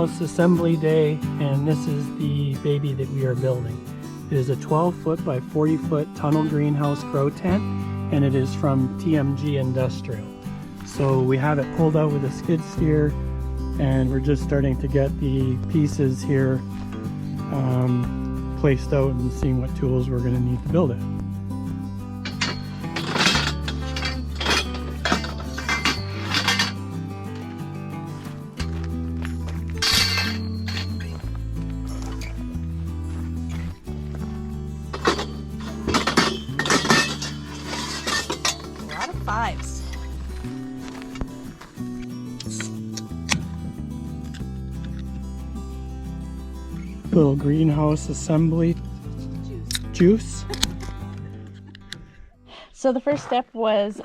greenhouse assembly day, and this is the baby that we are building. It is a 12-foot by 40-foot tunnel greenhouse grow tent, and it is from TMG Industrial. So we have it pulled out with a skid steer, and we're just starting to get the pieces here placed out and seeing what tools we're going to need to build it. Fives. Little greenhouse assembly juice. So the first step was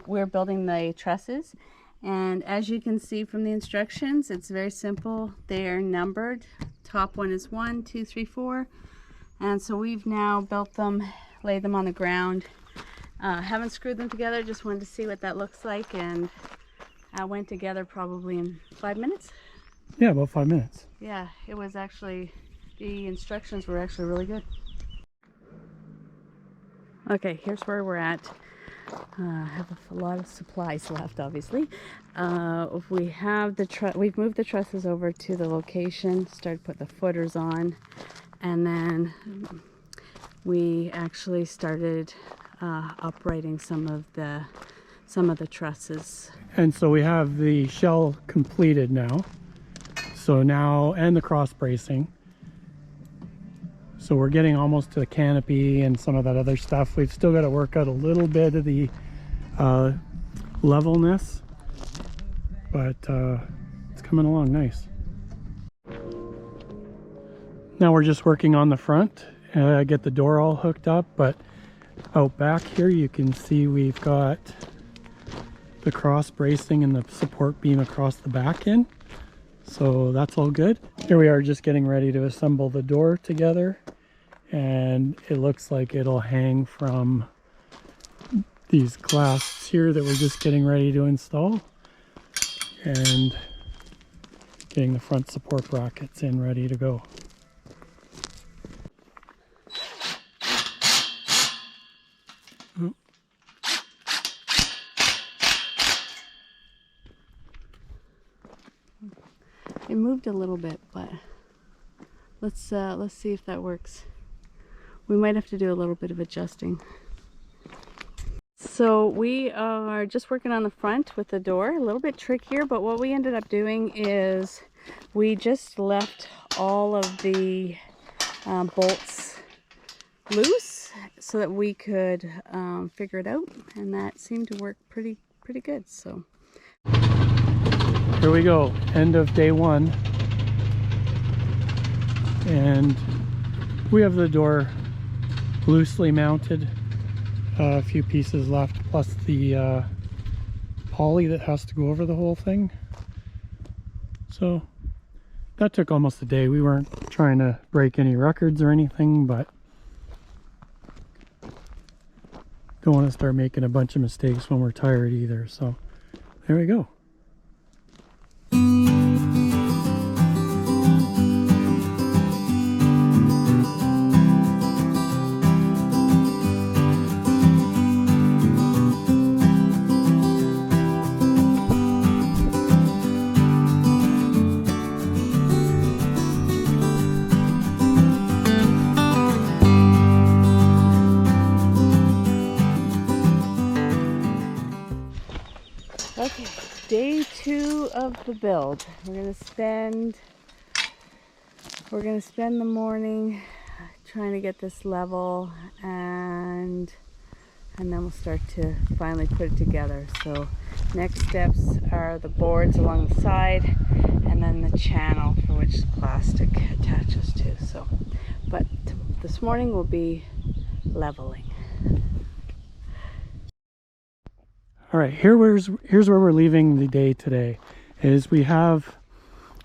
we're building the trusses, and as you can see from the instructions, it's very simple. They are numbered. Top one is 1, 2, 3, 4, and so we've now built them, laid them on the ground. Haven't screwed them together, just wanted to see what that looks like, and went together probably in 5 minutes. Yeah, about 5 minutes. Yeah, it was actually, the instructions were actually really good. Okay, here's where we're at. I have a lot of supplies left, obviously. We've moved the trusses over to the location, started putting the footers on, and then we actually started uprighting some of the trusses. And so we have the shell completed now. So now, and the cross bracing. So we're getting almost to the canopy and some of that other stuff. We've still got to work out a little bit of the levelness, but it's coming along nice. Now we're just working on the front, get the door all hooked up, but out back here you can see we've got the cross bracing and the support beam across the back in, so that's all good. Here we are just getting ready to assemble the door together, and it looks like it'll hang from these clasps here that we're just getting ready to install, and getting the front support brackets in ready to go. It moved a little bit, but let's see if that works. We might have to do a little bit of adjusting. So we are just working on the front with the door, a little bit trickier, but what we ended up doing is we just left all of the bolts loose so that we could figure it out, and that seemed to work pretty good. So here we go, end of day one, and we have the door loosely mounted, a few pieces left, plus the poly that has to go over the whole thing. So that took almost a day. We weren't trying to break any records or anything, but don't want to start making a bunch of mistakes when we're tired either. So there we go. okay, day 2 of the build. We're gonna spend the morning trying to get this level, and then we'll start to finally put it together. So next steps are the boards along the side, and then the channel for which the plastic attaches to. So, but this morning will be leveling. All right, here's where we're leaving the day today. Is we have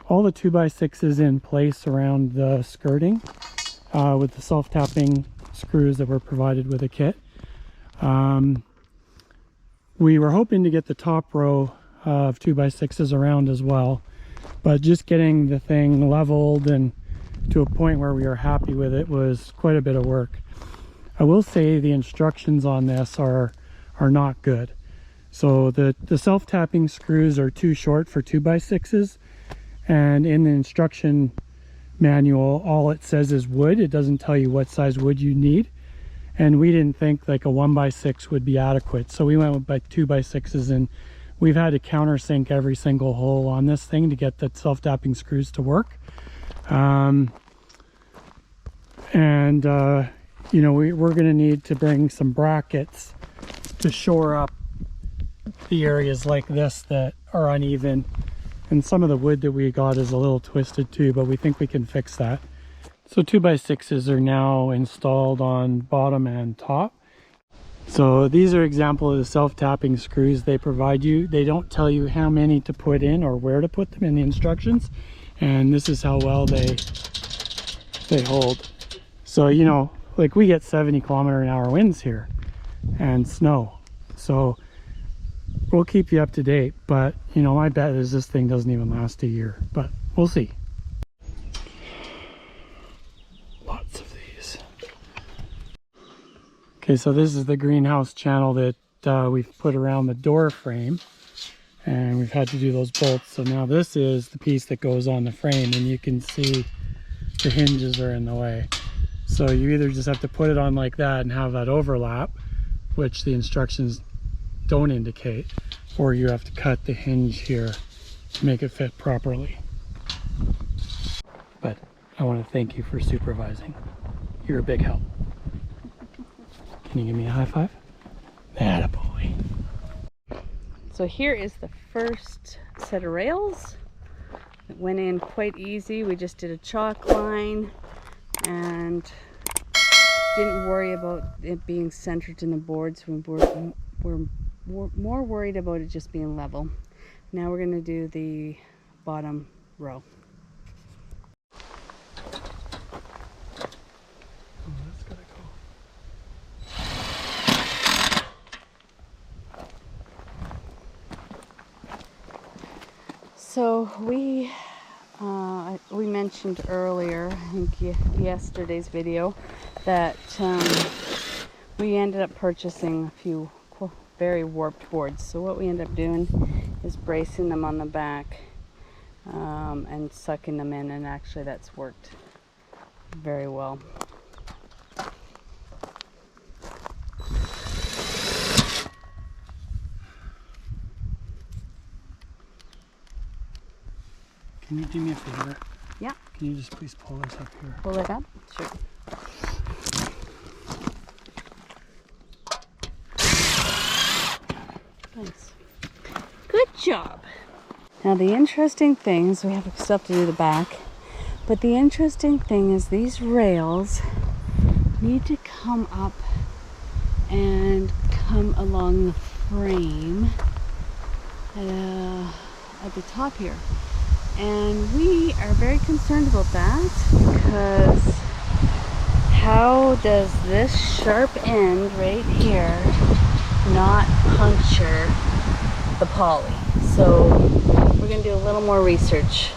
all the 2x6s in place around the skirting with the self-tapping screws that were provided with a kit. We were hoping to get the top row of 2x6s around as well, But just getting the thing leveled and to a point where we are happy with it was quite a bit of work. I will say the instructions on this are not good. So the self-tapping screws are too short for 2x6s, and in the instruction manual all it says is wood. It doesn't tell you what size wood you need, and we didn't think like a 1x6 would be adequate, so we went with 2x6s, and we've had to countersink every single hole on this thing to get the self-tapping screws to work. You know, we're going to need to bring some brackets to shore up the areas like this that are uneven, and some of the wood that we got is a little twisted too, but we think we can fix that. So 2x6s are now installed on bottom and top. So these are example of the self-tapping screws they provide you. They don't tell you how many to put in or where to put them in the instructions, and this is how well they hold. So, you know, like we get 70km/h winds here and snow, so we'll keep you up to date, but you know, my bet is this thing doesn't even last a year, but we'll see. Lots of these. Okay, so this is the greenhouse channel that we've put around the door frame, and we've had to do those bolts. So now this is the piece that goes on the frame, and you can see the hinges are in the way. So you either just have to put it on like that and have that overlap, which the instructions don't indicate, or you have to cut the hinge here to make it fit properly. But I want to thank you for supervising. You're a big help. Can you give me a high five? Attaboy. So here is the first set of rails. It went in quite easy. We just did a chalk line and didn't worry about it being centered in the boards. We're more worried about it just being level. Now we're going to do the bottom row. So we mentioned earlier, I think yesterday's video, that we ended up purchasing a few very warped boards. So what we end up doing is bracing them on the back and sucking them in, and actually that's worked very well. Can you do me a favor? Yeah. Can you just please pull this up here? Pull it up? Sure. Nice. Good job. Now the interesting thing is we have stuff to do the back, but the interesting thing is these rails need to come up and come along the frame at the top here. And we are very concerned about that, because how does this sharp end right here not puncture the poly? So we're going to do a little more research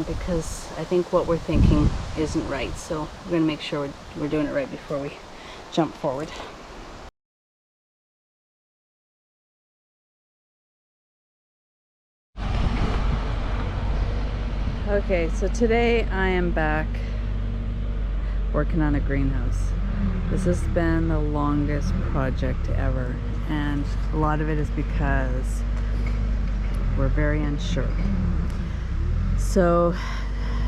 because I think what we're thinking isn't right. So we're going to make sure we're doing it right before we jump forward. Okay, so today I am back working on a greenhouse. This has been the longest project ever, and a lot of it is because we're very unsure. So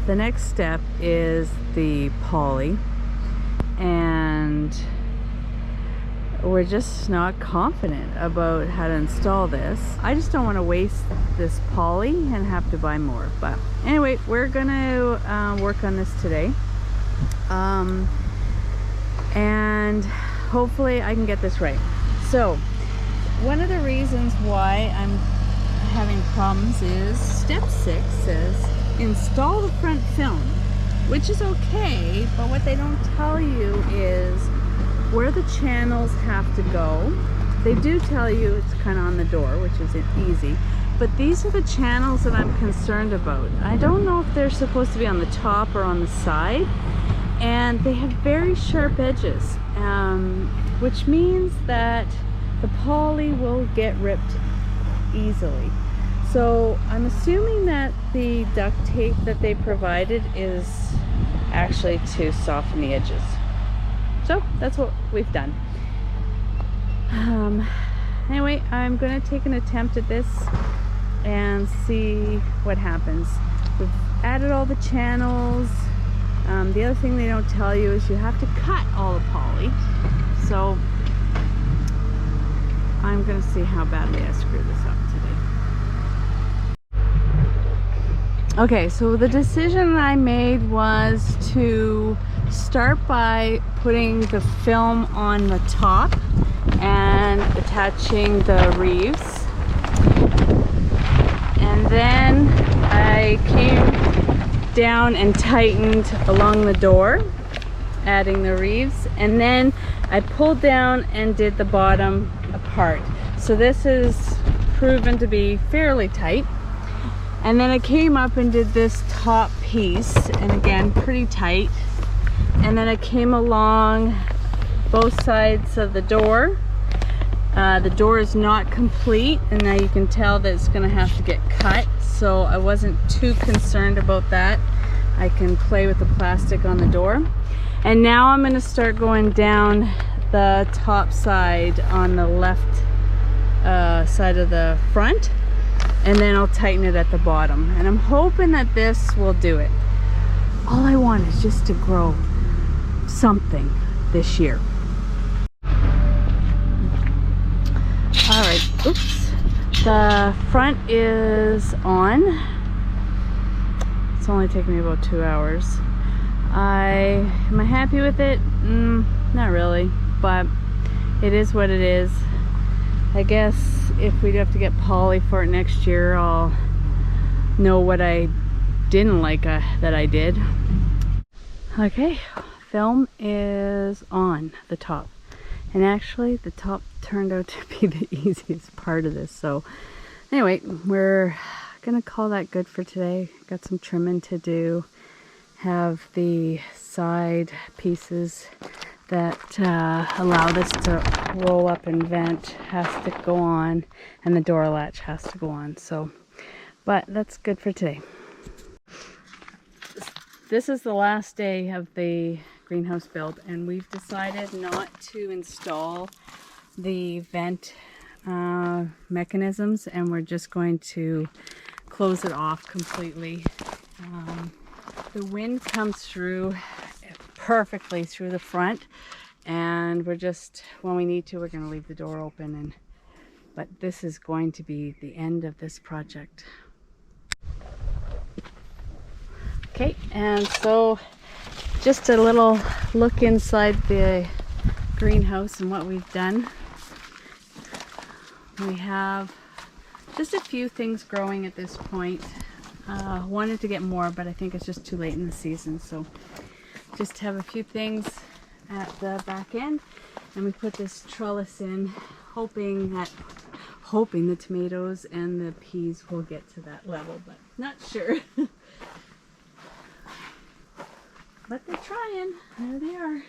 the next step is the poly, and we're just not confident about how to install this. I just don't want to waste this poly and have to buy more. But anyway, we're gonna work on this today, and hopefully I can get this right. So one of the reasons why I'm having problems is step 6 says install the front film, which is okay, but what they don't tell you is where the channels have to go. They do tell you it's kind of on the door, which is easy, but these are the channels that I'm concerned about. I don't know if they're supposed to be on the top or on the side, and they have very sharp edges, which means that the poly will get ripped easily. So I'm assuming that the duct tape that they provided is actually to soften the edges. So that's what we've done. Anyway, I'm going to take an attempt at this and see what happens. We've added all the channels. The other thing they don't tell you is you have to cut all the poly. So I'm going to see how badly I screw this up today. Okay, so the decision I made was to start by putting the film on the top and attaching the reeves. And then I came down and tightened along the door, adding the reeves, and then I pulled down and did the bottom apart. So this is proven to be fairly tight. And then I came up and did this top piece, and again, pretty tight. And then I came along both sides of the door. The door is not complete, and now you can tell that it's gonna have to get cut. So I wasn't too concerned about that. I can play with the plastic on the door. And now I'm gonna start going down the top side on the left side of the front, and then I'll tighten it at the bottom. And I'm hoping that this will do it. All I want is just to grow something this year. All right, oops. The front is on. It's only taken me about 2 hours. Am I happy with it? Not really, but it is what it is. I guess if we have to get poly for it next year, I'll know what I didn't like that I did. Okay, film is on the top. And actually, the top turned out to be the easiest part of this. So anyway, we're gonna call that good for today. Got some trimming to do. Have the side pieces that allow this to roll up and vent has to go on, and the door latch has to go on. So, but that's good for today. This is the last day of the greenhouse build, and we've decided not to install the vent mechanisms, and we're just going to close it off completely. The wind comes through perfectly through the front, and we're just, when we need to, we're going to leave the door open. But this is going to be the end of this project. Okay, and so just a little look inside the greenhouse and what we've done. We have just a few things growing at this point. Wanted to get more, but I think it's just too late in the season. So just have a few things at the back end, and we put this trellis in, hoping the tomatoes and the peas will get to that level, but not sure. But they're trying. There they are.